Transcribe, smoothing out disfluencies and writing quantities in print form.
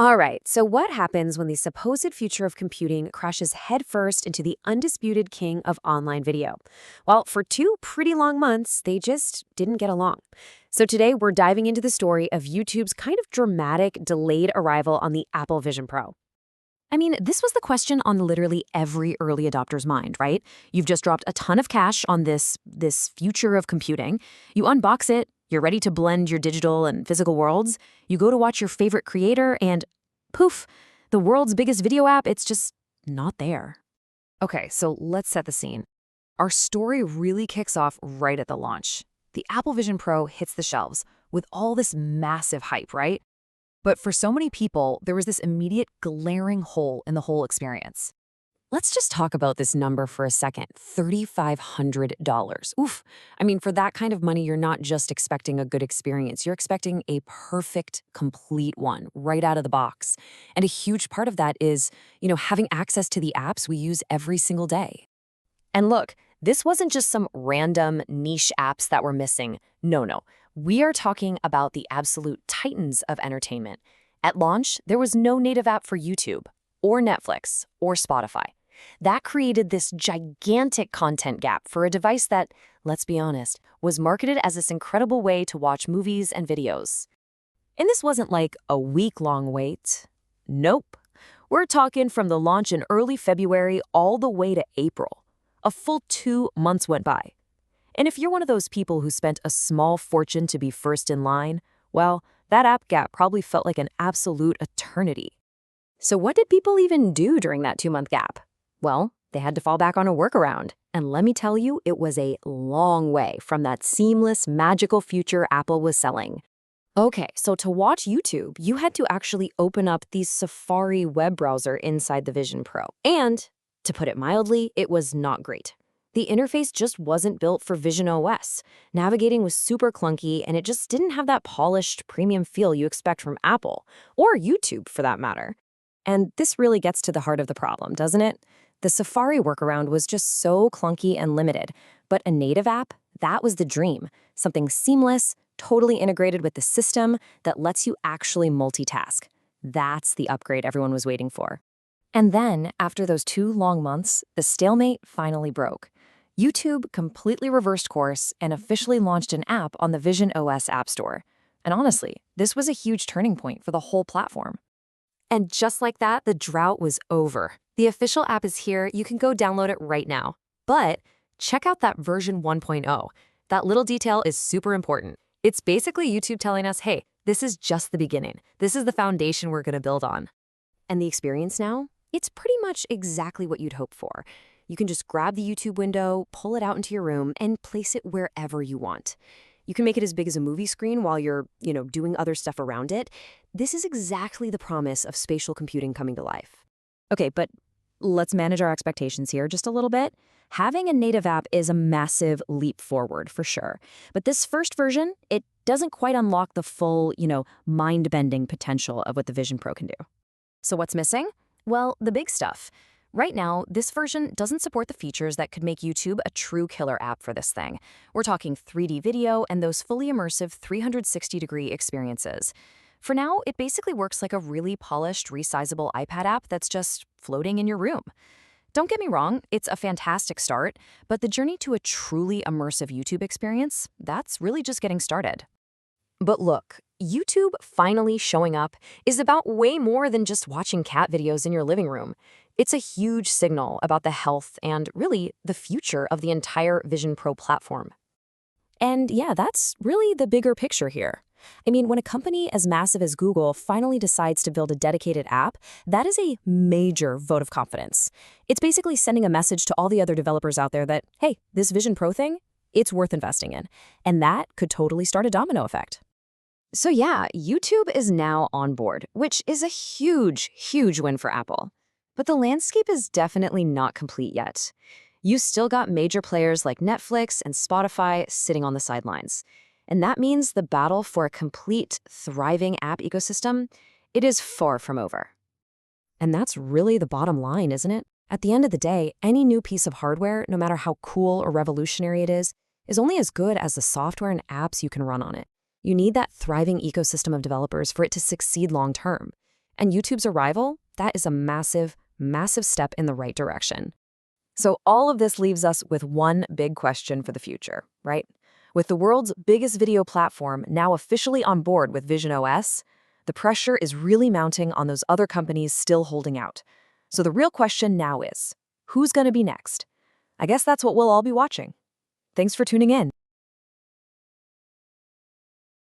All right, so what happens when the supposed future of computing crashes headfirst into the undisputed king of online video? Well, for 2 pretty long months, they just didn't get along. So today, we're diving into the story of YouTube's kind of dramatic delayed arrival on the Apple Vision Pro. I mean, this was the question on literally every early adopter's mind, right? You've just dropped a ton of cash on this future of computing. You unbox it, you're ready to blend your digital and physical worlds. You go to watch your favorite creator and poof, the world's biggest video app, it's just not there. Okay, so let's set the scene. Our story really kicks off right at the launch. The Apple Vision Pro hits the shelves with all this massive hype, right? But for so many people, there was this immediate glaring hole in the whole experience. Let's just talk about this number for a second, $3,500. Oof. I mean, for that kind of money, you're not just expecting a good experience. You're expecting a perfect, complete one right out of the box. And a huge part of that is, having access to the apps we use every single day. And look, this wasn't just some random niche apps that were missing. No. We are talking about the absolute titans of entertainment. At launch, there was no native app for YouTube, or Netflix, or Spotify. That created this gigantic content gap for a device that, let's be honest, was marketed as this incredible way to watch movies and videos. And this wasn't like a week-long wait. Nope. We're talking from the launch in early February all the way to April. A full 2 months went by. And if you're one of those people who spent a small fortune to be first in line, well, that app gap probably felt like an absolute eternity. So what did people even do during that 2-month gap? Well, they had to fall back on a workaround. And let me tell you, it was a long way from that seamless, magical future Apple was selling. Okay, so to watch YouTube, you had to actually open up the Safari web browser inside the Vision Pro. And, to put it mildly, it was not great. The interface just wasn't built for Vision OS. Navigating was super clunky, and it just didn't have that polished, premium feel you expect from Apple, or YouTube for that matter. And this really gets to the heart of the problem, doesn't it? The Safari workaround was just so clunky and limited, but a native app, that was the dream. Something seamless, totally integrated with the system that lets you actually multitask. That's the upgrade everyone was waiting for. And then, after those 2 long months, the stalemate finally broke. YouTube completely reversed course and officially launched an app on the Vision OS App Store. And honestly, this was a huge turning point for the whole platform. And just like that, the drought was over. The official app is here. You can go download it right now. But check out that version 1.0. That little detail is super important. It's basically YouTube telling us, hey, this is just the beginning. This is the foundation we're going to build on. And the experience now? It's pretty much exactly what you'd hope for. You can just grab the YouTube window, pull it out into your room, and place it wherever you want. You can make it as big as a movie screen while you're, doing other stuff around it. This is exactly the promise of spatial computing coming to life. Okay, but let's manage our expectations here just a little bit. Having a native app is a massive leap forward for sure. But this first version, it doesn't quite unlock the full, mind-bending potential of what the Vision Pro can do. So what's missing? Well, the big stuff. Right now, this version doesn't support the features that could make YouTube a true killer app for this thing. We're talking 3D video and those fully immersive 360-degree experiences. For now, it basically works like a really polished, resizable iPad app that's just floating in your room. Don't get me wrong, it's a fantastic start, but the journey to a truly immersive YouTube experience, that's really just getting started. But look, YouTube finally showing up is about way more than just watching cat videos in your living room. It's a huge signal about the health and, really, the future of the entire Vision Pro platform. And yeah, that's really the bigger picture here. I mean, when a company as massive as Google finally decides to build a dedicated app, that is a major vote of confidence. It's basically sending a message to all the other developers out there that, hey, this Vision Pro thing, it's worth investing in. And that could totally start a domino effect. So yeah, YouTube is now on board, which is a huge, huge win for Apple. But the landscape is definitely not complete yet. You still got major players like Netflix and Spotify sitting on the sidelines. And that means the battle for a complete, thriving app ecosystem, it is far from over. And that's really the bottom line, isn't it? At the end of the day, any new piece of hardware, no matter how cool or revolutionary it is only as good as the software and apps you can run on it. You need that thriving ecosystem of developers for it to succeed long term. And YouTube's arrival, that is a massive, massive step in the right direction. So all of this leaves us with one big question for the future, right? With the world's biggest video platform now officially on board with Vision OS, the pressure is really mounting on those other companies still holding out. So the real question now is, who's going to be next? I guess that's what we'll all be watching. Thanks for tuning in.